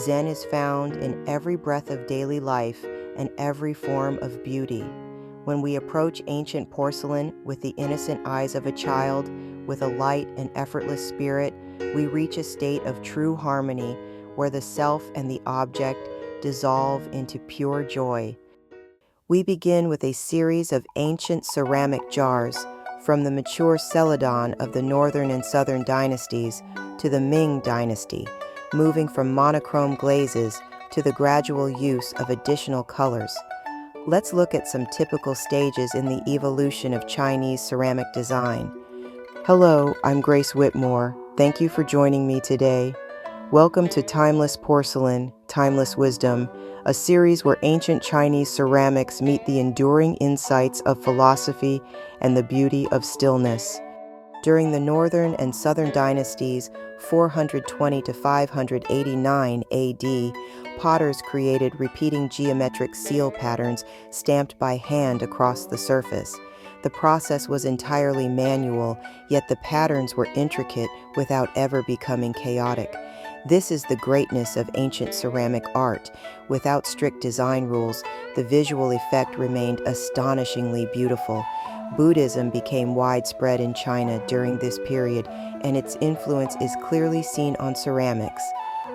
Zen is found in every breath of daily life and every form of beauty. When we approach ancient porcelain with the innocent eyes of a child, with a light and effortless spirit, we reach a state of true harmony where the self and the object dissolve into pure joy. We begin with a series of ancient ceramic jars, from the mature Celadon of the Northern and Southern Dynasties to the Ming dynasty, moving from monochrome glazes to the gradual use of additional colors. Let's look at some typical stages in the evolution of Chinese ceramic design. Hello, I'm Grace Whitmore. Thank you for joining me today. Welcome to Timeless Porcelain, Timeless Wisdom, a series where ancient Chinese ceramics meet the enduring insights of philosophy and the beauty of stillness. During the Northern and Southern Dynasties, 420 to 589 AD, potters created repeating geometric seal patterns stamped by hand across the surface. The process was entirely manual, yet the patterns were intricate without ever becoming chaotic. This is the greatness of ancient ceramic art. Without strict design rules, the visual effect remained astonishingly beautiful. Buddhism became widespread in China during this period, and its influence is clearly seen on ceramics.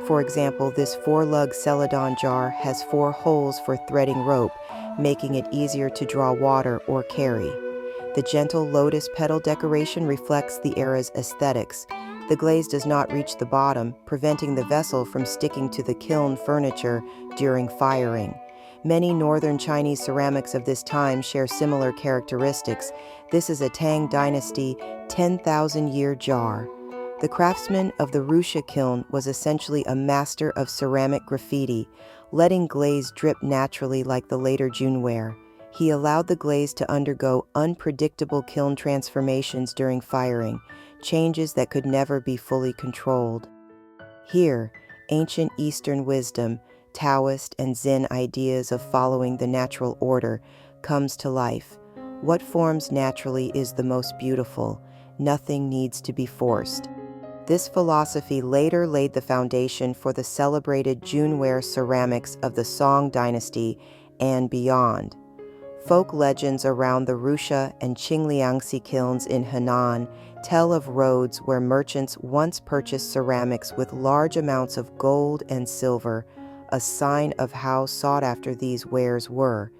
For example, this 4-lug Celadon jar has 4 holes for threading rope, making it easier to draw water or carry. The gentle lotus petal decoration reflects the era's aesthetics. The glaze does not reach the bottom, preventing the vessel from sticking to the kiln furniture during firing. Many northern Chinese ceramics of this time share similar characteristics. This is a Tang dynasty 10,000-year jar. The craftsman of the Russia kiln was essentially a master of ceramic graffiti, letting glaze drip naturally like the later Junware. He allowed the glaze to undergo unpredictable kiln transformations during firing, changes that could never be fully controlled. Here, ancient Eastern wisdom, Taoist and Zen ideas of following the natural order comes to life. What forms naturally is the most beautiful. Nothing needs to be forced. This philosophy later laid the foundation for the celebrated Junware ceramics of the Song dynasty and beyond. Folk legends around the Russia and Qingliangxi kilns in Henan tell of roads where merchants once purchased ceramics with large amounts of gold and silver, a sign of how sought after these wares were.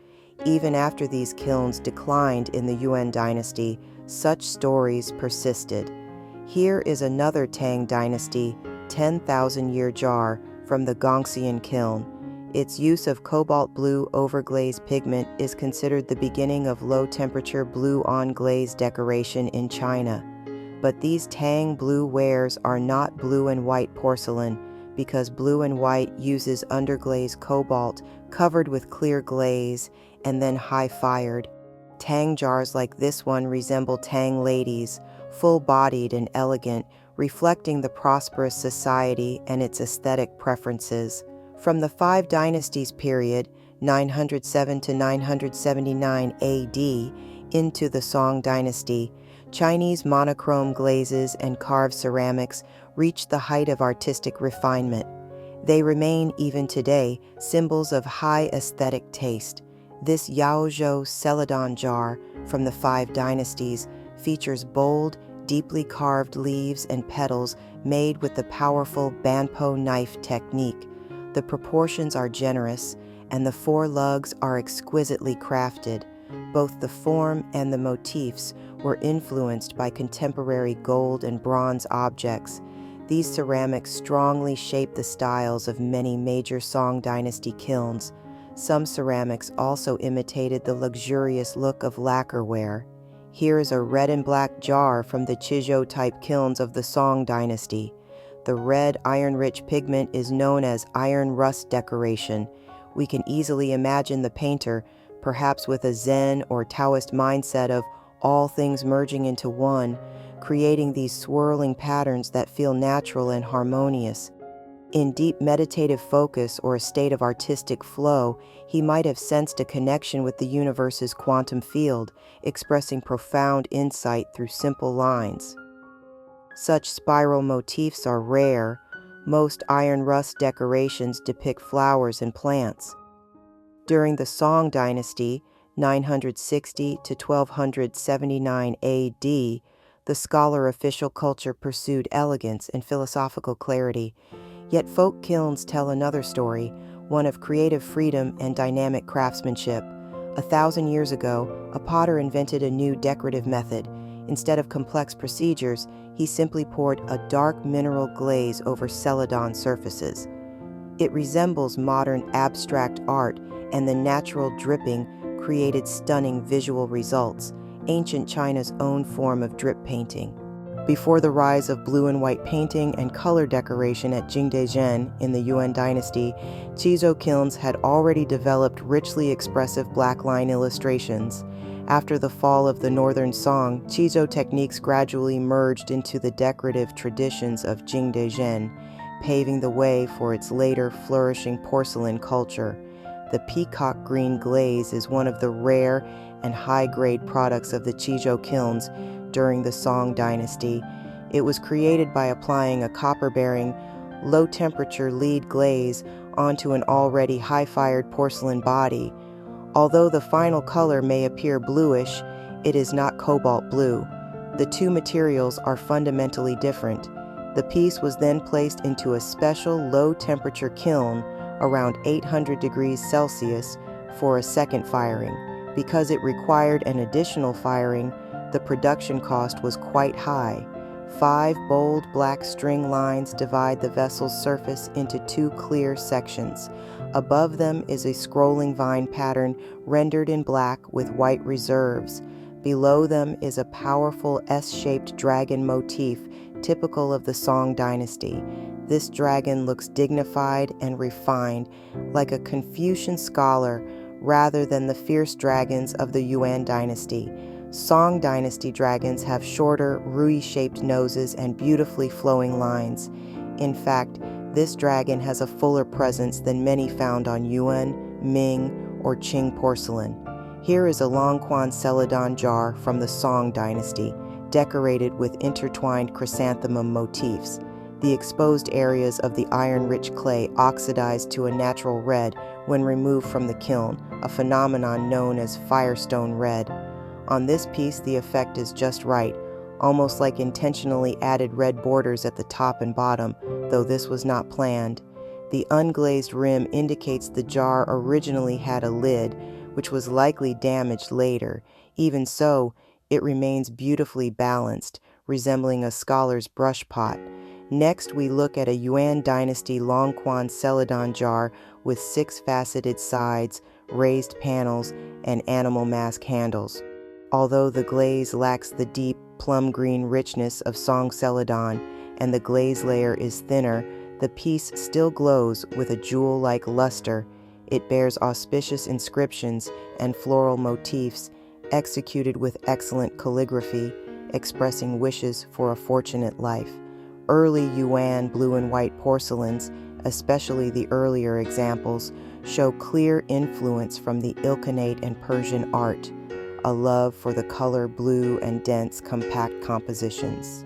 Even after these kilns declined in the Yuan dynasty, such stories persisted. Here is another Tang dynasty 10,000-year jar from the Gongxian kiln. Its use of cobalt blue overglaze pigment is considered the beginning of low-temperature blue-on-glaze decoration in China. But these Tang blue wares are not blue and white porcelain, because blue and white uses underglaze cobalt covered with clear glaze and then high-fired. Tang jars like this one resemble Tang ladies, full-bodied and elegant, reflecting the prosperous society and its aesthetic preferences. From the 5 Dynasties period, 907 to 979 AD, into the Song dynasty, Chinese monochrome glazes and carved ceramics reached the height of artistic refinement. They remain, even today, symbols of high aesthetic taste. This Yaozhou Celadon jar from the 5 Dynasties features bold, deeply carved leaves and petals made with the powerful banpo knife technique. The proportions are generous, and the 4 lugs are exquisitely crafted. Both the form and the motifs were influenced by contemporary gold and bronze objects. These ceramics strongly shaped the styles of many major Song dynasty kilns. Some ceramics also imitated the luxurious look of lacquerware. Here is a red and black jar from the Chizhou-type kilns of the Song dynasty. The red iron-rich pigment is known as iron rust decoration. We can easily imagine the painter, perhaps with a Zen or Taoist mindset of all things merging into one, creating these swirling patterns that feel natural and harmonious. In deep meditative focus or a state of artistic flow, he might have sensed a connection with the universe's quantum field, expressing profound insight through simple lines. Such spiral motifs are rare. Most iron rust decorations depict flowers and plants. During the Song dynasty, 960 to 1279 AD, the scholar official culture pursued elegance and philosophical clarity. Yet folk kilns tell another story, one of creative freedom and dynamic craftsmanship. 1,000 years ago, a potter invented a new decorative method. Instead of complex procedures, he simply poured a dark mineral glaze over Celadon surfaces. It resembles modern abstract art, and the natural dripping created stunning visual results, ancient China's own form of drip painting. Before the rise of blue and white painting and color decoration at Jingdezhen in the Yuan dynasty, Chizo kilns had already developed richly expressive black line illustrations. After the fall of the Northern Song, Chizo techniques gradually merged into the decorative traditions of Jingdezhen, paving the way for its later flourishing porcelain culture. The peacock green glaze is one of the rare and high-grade products of the Chizo kilns during the Song dynasty. It was created by applying a copper-bearing, low-temperature lead glaze onto an already high-fired porcelain body. Although the final color may appear bluish, it is not cobalt blue. The two materials are fundamentally different. The piece was then placed into a special low-temperature kiln around 800 degrees Celsius for a second firing. Because it required an additional firing, the production cost was quite high. 5 bold black string lines divide the vessel's surface into 2 clear sections. Above them is a scrolling vine pattern rendered in black with white reserves. Below them is a powerful S-shaped dragon motif typical of the Song dynasty. This dragon looks dignified and refined, like a Confucian scholar, rather than the fierce dragons of the Yuan dynasty. Song dynasty dragons have shorter, rui-shaped noses and beautifully flowing lines. In fact, this dragon has a fuller presence than many found on Yuan, Ming, or Qing porcelain. Here is a Longquan Celadon jar from the Song dynasty, decorated with intertwined chrysanthemum motifs. The exposed areas of the iron-rich clay oxidized to a natural red when removed from the kiln, a phenomenon known as firestone red. On this piece, the effect is just right, almost like intentionally added red borders at the top and bottom, though this was not planned. The unglazed rim indicates the jar originally had a lid, which was likely damaged later. Even so, it remains beautifully balanced, resembling a scholar's brush pot. Next, we look at a Yuan dynasty Longquan Celadon jar with 6-faceted sides, raised panels, and animal mask handles. Although the glaze lacks the deep, plum-green richness of Song Celadon, and the glaze layer is thinner, the piece still glows with a jewel-like luster. It bears auspicious inscriptions and floral motifs, executed with excellent calligraphy, expressing wishes for a fortunate life. Early Yuan blue and white porcelains, especially the earlier examples, show clear influence from the Ilkhanate and Persian art, a love for the color blue and dense, compact compositions.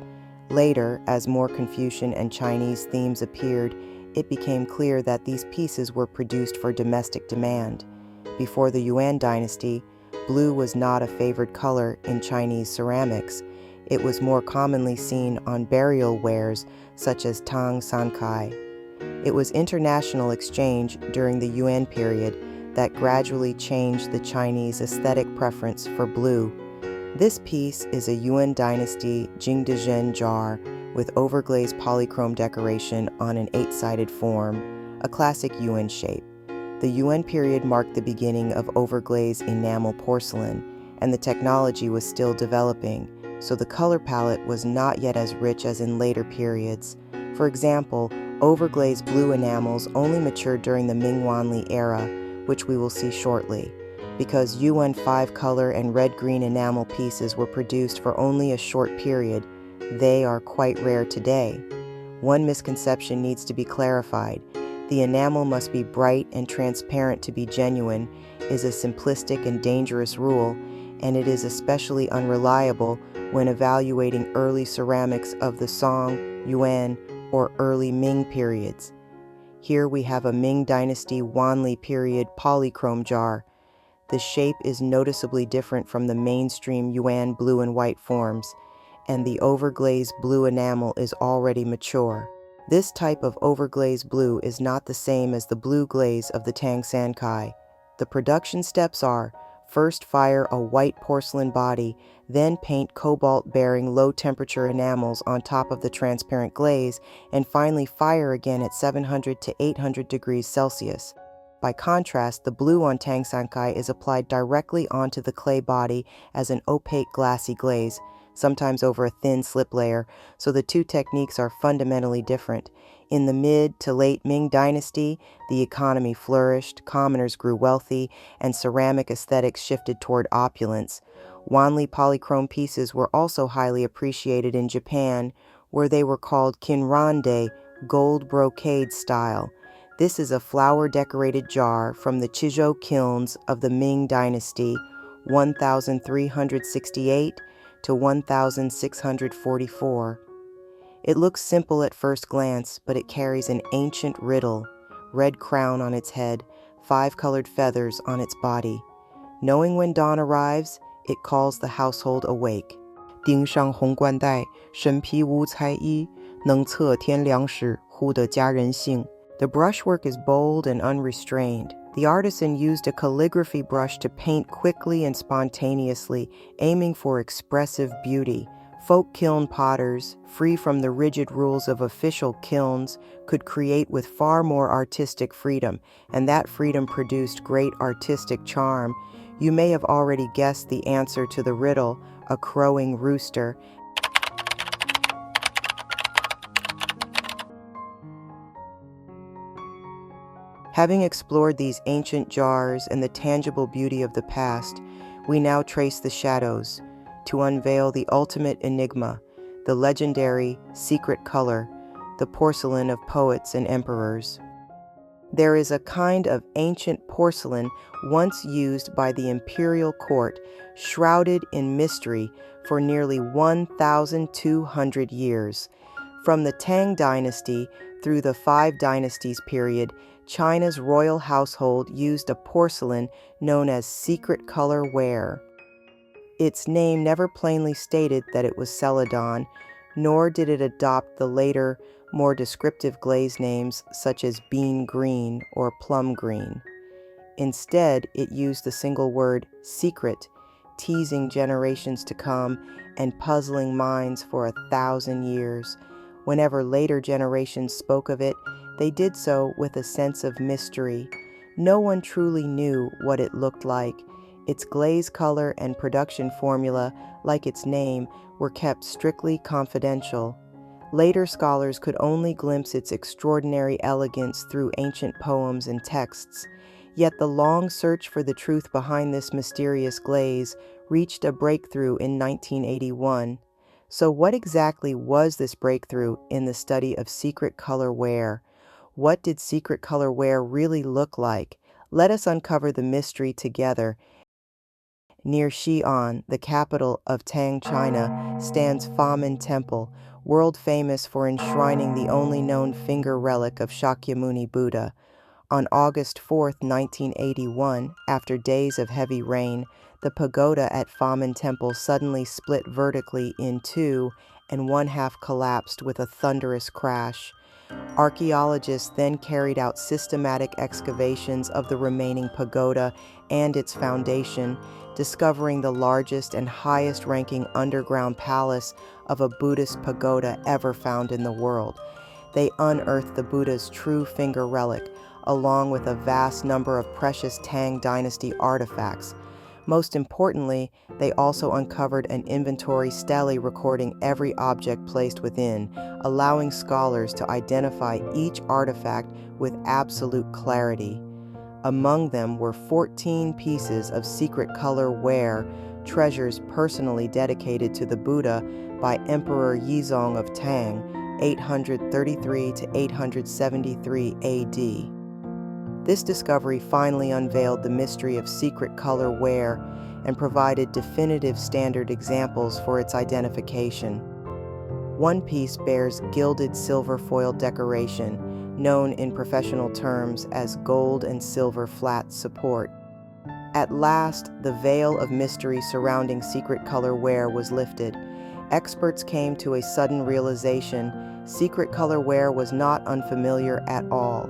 Later, as more Confucian and Chinese themes appeared, it became clear that these pieces were produced for domestic demand. Before the Yuan dynasty, blue was not a favored color in Chinese ceramics. It was more commonly seen on burial wares such as Tang Sankai. It was international exchange during the Yuan period that gradually changed the Chinese aesthetic preference for blue. This piece is a Yuan dynasty Jingdezhen jar with overglazed polychrome decoration on an 8-sided form, a classic Yuan shape. The Yuan period marked the beginning of overglazed enamel porcelain, and the technology was still developing, so the color palette was not yet as rich as in later periods. For example, overglazed blue enamels only matured during the Ming Wanli era, which we will see shortly. Because Yuan 5-color and red-green enamel pieces were produced for only a short period, they are quite rare today. One misconception needs to be clarified. The enamel must be bright and transparent to be genuine is a simplistic and dangerous rule, and it is especially unreliable when evaluating early ceramics of the Song, Yuan, or early Ming periods. Here we have a Ming Dynasty Wanli period polychrome jar. The shape is noticeably different from the mainstream Yuan blue and white forms, and the overglazed blue enamel is already mature. This type of overglazed blue is not the same as the blue glaze of the Tang Sankai. The production steps are: first fire a white porcelain body, then paint cobalt-bearing low-temperature enamels on top of the transparent glaze, and finally fire again at 700 to 800 degrees Celsius. By contrast, the blue on Tang Sankai is applied directly onto the clay body as an opaque glassy glaze, sometimes over a thin slip layer, so the two techniques are fundamentally different. In the mid to late Ming Dynasty, the economy flourished, commoners grew wealthy, and ceramic aesthetics shifted toward opulence. Wanli polychrome pieces were also highly appreciated in Japan, where they were called kinrande, gold brocade style. This is a flower-decorated jar from the Chizhou kilns of the Ming Dynasty, 1368 to 1644. It looks simple at first glance, but it carries an ancient riddle: red crown on its head, 5 colored feathers on its body. Knowing when dawn arrives, it calls the household awake. 钉上红冠带，身披五彩衣，能测天良时，护得家人幸。The brushwork is bold and unrestrained. The artisan used a calligraphy brush to paint quickly and spontaneously, aiming for expressive beauty. Folk kiln potters, free from the rigid rules of official kilns, could create with far more artistic freedom, and that freedom produced great artistic charm. You may have already guessed the answer to the riddle: a crowing rooster. Having explored these ancient jars and the tangible beauty of the past, we now trace the shadows to unveil the ultimate enigma, the legendary secret color, the porcelain of poets and emperors. There is a kind of ancient porcelain once used by the imperial court, shrouded in mystery for nearly 1,200 years. From the Tang Dynasty through the Five Dynasties period, China's royal household used a porcelain known as Secret-Color Ware. Its name never plainly stated that it was Celadon, nor did it adopt the later, more descriptive glaze names such as bean green or plum green. Instead, it used the single word secret, teasing generations to come and puzzling minds for 1,000 years. Whenever later generations spoke of it, they did so with a sense of mystery. No one truly knew what it looked like. Its glaze color and production formula, like its name, were kept strictly confidential. Later scholars could only glimpse its extraordinary elegance through ancient poems and texts. Yet the long search for the truth behind this mysterious glaze reached a breakthrough in 1981. So what exactly was this breakthrough in the study of Secret-Color Ware? What did Secret-Color Ware really look like? Let us uncover the mystery together. Near Xi'an, the capital of Tang, China, stands Famen Temple, world famous for enshrining the only known finger relic of Shakyamuni Buddha. On August 4, 1981, after days of heavy rain, the pagoda at Famen Temple suddenly split vertically in two, and one half collapsed with a thunderous crash. Archaeologists then carried out systematic excavations of the remaining pagoda and its foundation, discovering the largest and highest-ranking underground palace of a Buddhist pagoda ever found in the world. They unearthed the Buddha's true finger relic, along with a vast number of precious Tang Dynasty artifacts. Most importantly, they also uncovered an inventory stele recording every object placed within, allowing scholars to identify each artifact with absolute clarity. Among them were 14 pieces of Secret-Color Ware, treasures personally dedicated to the Buddha by Emperor Yizong of Tang, 833 to 873 AD. This discovery finally unveiled the mystery of Secret-Color Ware and provided definitive standard examples for its identification. One piece bears gilded silver foil decoration, known in professional terms as gold and silver flat support. At last, the veil of mystery surrounding Secret-Color Ware was lifted. Experts came to a sudden realization: Secret-Color Ware was not unfamiliar at all.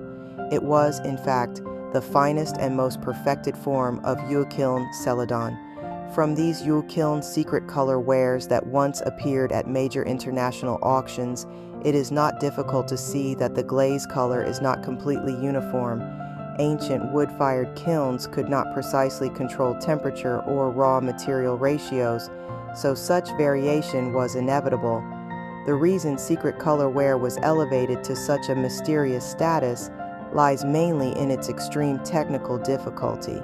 It was, in fact, the finest and most perfected form of Yuan Celadon. From these Yuan Secret-Color Wares that once appeared at major international auctions, it is not difficult to see that the glaze color is not completely uniform. Ancient wood-fired kilns could not precisely control temperature or raw material ratios, so such variation was inevitable. The reason Secret-Color Ware was elevated to such a mysterious status lies mainly in its extreme technical difficulty.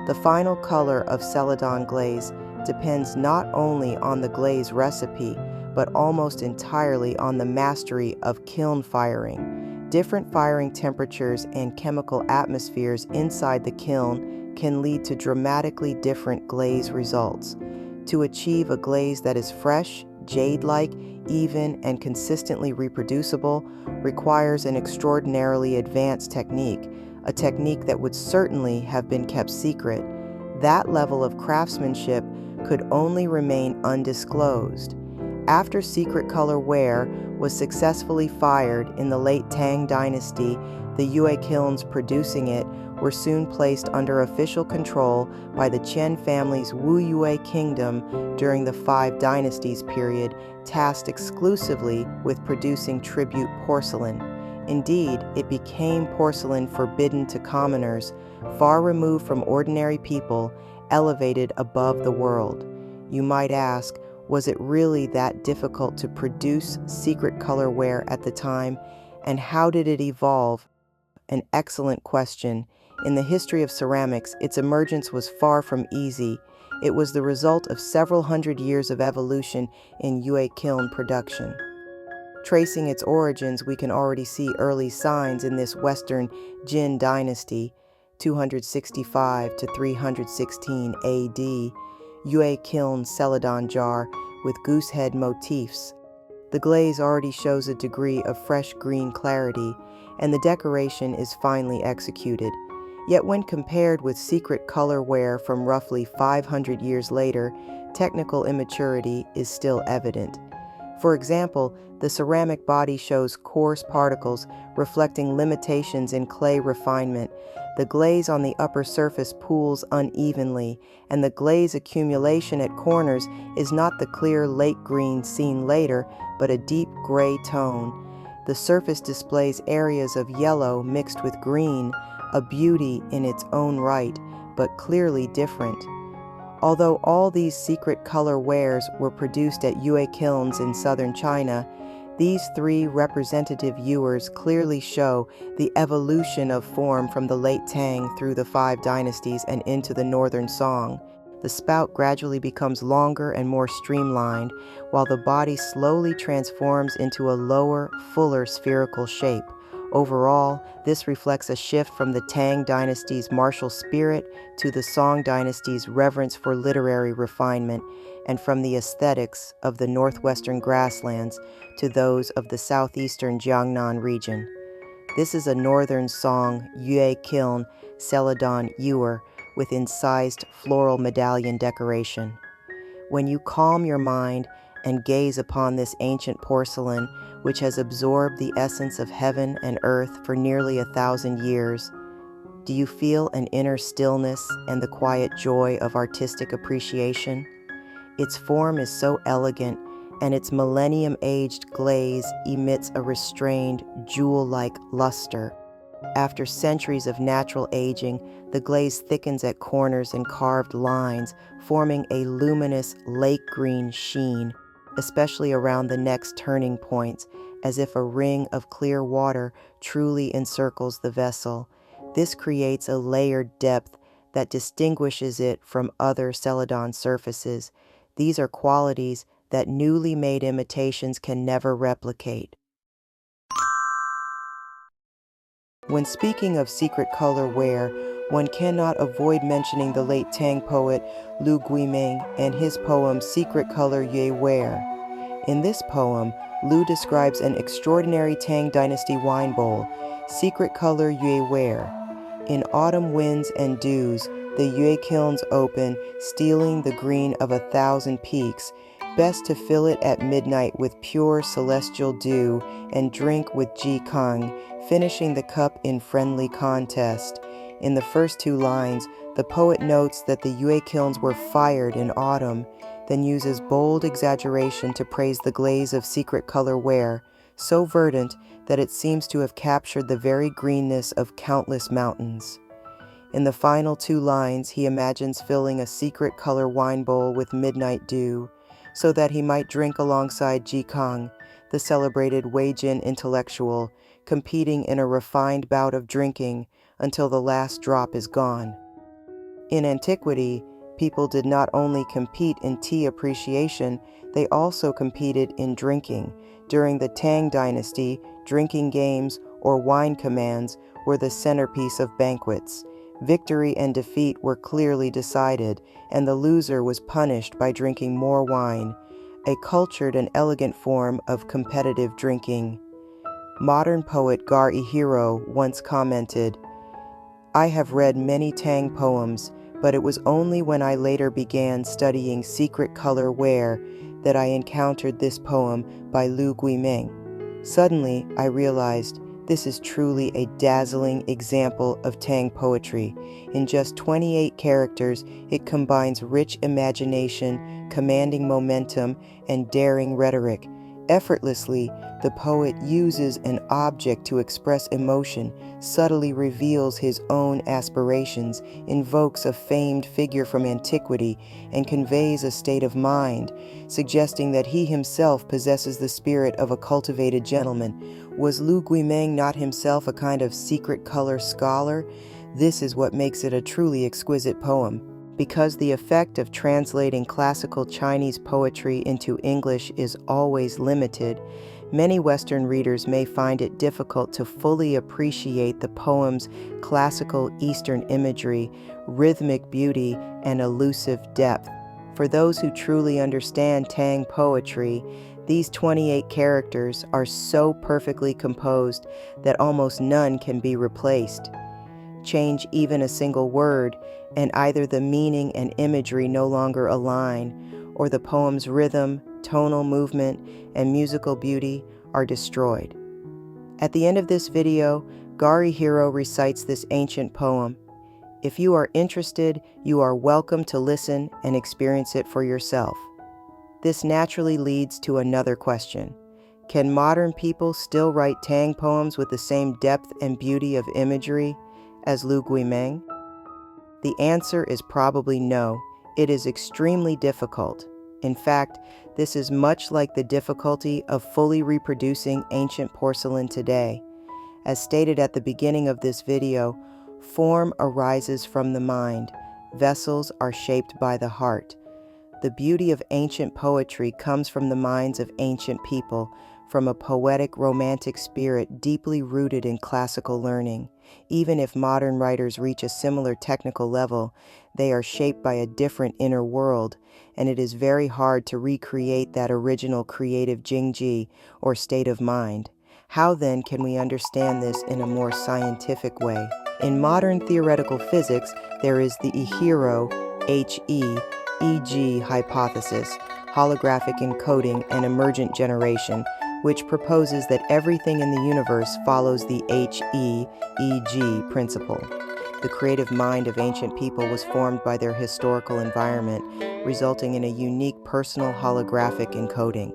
The final color of Celadon glaze depends not only on the glaze recipe, but almost entirely on the mastery of kiln firing. Different firing temperatures and chemical atmospheres inside the kiln can lead to dramatically different glaze results. To achieve a glaze that is fresh, jade-like, even, and consistently reproducible requires an extraordinarily advanced technique, a technique that would certainly have been kept secret. That level of craftsmanship could only remain undisclosed. After Secret-Color Ware was successfully fired in the late Tang dynasty, the Yue kilns producing it were soon placed under official control by the Qian family's Wu Yue kingdom during the Five Dynasties period, tasked exclusively with producing tribute porcelain. Indeed, it became porcelain forbidden to commoners, far removed from ordinary people, elevated above the world. You might ask, was it really that difficult to produce Secret-Color Ware at the time, and how did it evolve? An excellent question. In the history of ceramics, its emergence was far from easy. It was the result of several hundred years of evolution in Yue kiln production. Tracing its origins, we can already see early signs in this Western Jin dynasty, 265 to 316 AD, Yue kiln Celadon jar with goosehead motifs. The glaze already shows a degree of fresh green clarity, and the decoration is finely executed. Yet when compared with Secret-Color Ware from roughly 500 years later, technical immaturity is still evident. For example, the ceramic body shows coarse particles reflecting limitations in clay refinement. The glaze on the upper surface pools unevenly, and the glaze accumulation at corners is not the clear lake green seen later, but a deep gray tone. The surface displays areas of yellow mixed with green, a beauty in its own right, but clearly different. Although all these Secret-Color Wares were produced at Yue kilns in southern China, these three representative ewers clearly show the evolution of form from the late Tang through the Five Dynasties and into the Northern Song. The spout gradually becomes longer and more streamlined, while the body slowly transforms into a lower, fuller spherical shape. Overall, this reflects a shift from the Tang dynasty's martial spirit to the Song dynasty's reverence for literary refinement, and from the aesthetics of the northwestern grasslands to those of the southeastern Jiangnan region. This is a Northern Song Yue kiln Celadon ewer with incised floral medallion decoration. When you calm your mind and gaze upon this ancient porcelain, which has absorbed the essence of heaven and earth for nearly 1,000 years, do you feel an inner stillness and the quiet joy of artistic appreciation? Its form is so elegant, and its millennium-aged glaze emits a restrained, jewel-like luster. After centuries of natural aging, the glaze thickens at corners and carved lines, forming a luminous lake green sheen, especially around the neck's turning points, as if a ring of clear water truly encircles the vessel. This creates a layered depth that distinguishes it from other Celadon surfaces. These are qualities that newly made imitations can never replicate. When speaking of Secret-Color Ware, one cannot avoid mentioning the late Tang poet Lu Guimeng and his poem Secret-Color Ware. In this poem, Lu describes an extraordinary Tang dynasty wine bowl, Secret-Color Ware. In autumn winds and dews, the Yue kilns open, stealing the green of 1,000 peaks. Best to fill it at midnight with pure celestial dew and drink with Kang, finishing the cup in friendly contest. In the first two lines, the poet notes that the Yue kilns were fired in autumn, then uses bold exaggeration to praise the glaze of Secret-Color Ware, so verdant that it seems to have captured the very greenness of countless mountains. In the final two lines, he imagines filling a Secret-Color wine bowl with midnight dew, so that he might drink alongside Kang, the celebrated Weijin intellectual, competing in a refined bout of drinking until the last drop is gone. In antiquity, people did not only compete in tea appreciation, they also competed in drinking. During the Tang dynasty, drinking games or wine commands were the centerpiece of banquets. Victory and defeat were clearly decided, and the loser was punished by drinking more wine, a cultured and elegant form of competitive drinking. Modern poet Gar Ihiro once commented, "I have read many Tang poems, but it was only when I later began studying Secret-Color Ware that I encountered this poem by Lu Guimeng. Suddenly, I realized this is truly a dazzling example of Tang poetry. In just 28 characters, it combines rich imagination, commanding momentum, and daring rhetoric. Effortlessly, the poet uses an object to express emotion, subtly reveals his own aspirations, invokes a famed figure from antiquity, and conveys a state of mind, suggesting that he himself possesses the spirit of a cultivated gentleman. Was Lu Guimeng not himself a kind of secret-color scholar? This is what makes it a truly exquisite poem. Because the effect of translating classical Chinese poetry into English is always limited, many Western readers may find it difficult to fully appreciate the poem's classical Eastern imagery, rhythmic beauty, and elusive depth. For those who truly understand Tang poetry, these 28 characters are so perfectly composed that almost none can be replaced. Change even a single word, and either the meaning and imagery no longer align, or the poem's rhythm, tonal movement, and musical beauty are destroyed. At the end of this video, Gari Hiro recites this ancient poem. If you are interested, you are welcome to listen and experience it for yourself. This naturally leads to another question. Can modern people still write Tang poems with the same depth and beauty of imagery as Lu Guimeng? The answer is probably no. It is extremely difficult. In fact, this is much like the difficulty of fully reproducing ancient porcelain today. As stated at the beginning of this video, form arises from the mind. Vessels are shaped by the heart. The beauty of ancient poetry comes from the minds of ancient people, from a poetic, romantic spirit deeply rooted in classical learning. Even if modern writers reach a similar technical level, they are shaped by a different inner world, and it is very hard to recreate that original creative jingji or state of mind. How then can we understand this in a more scientific way? In modern theoretical physics, there is the Ihiro, HE-EG hypothesis, holographic encoding and emergent generation, which proposes that everything in the universe follows the HE-EG principle. The creative mind of ancient people was formed by their historical environment, resulting in a unique personal holographic encoding.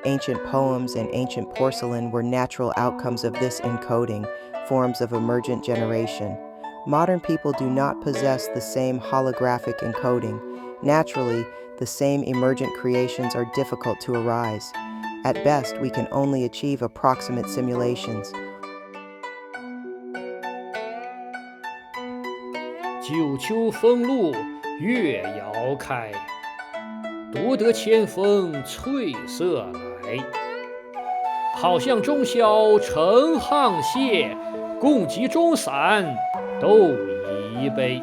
Ancient poems and ancient porcelain were natural outcomes of this encoding, forms of emergent generation. Modern people do not possess the same holographic encoding. Naturally, the same emergent creations are difficult to arise. At best, we can only achieve approximate simulations. 九秋风露月遥开，独得千峰翠色来。好向中宵成沆瀣，共集中散斗一杯。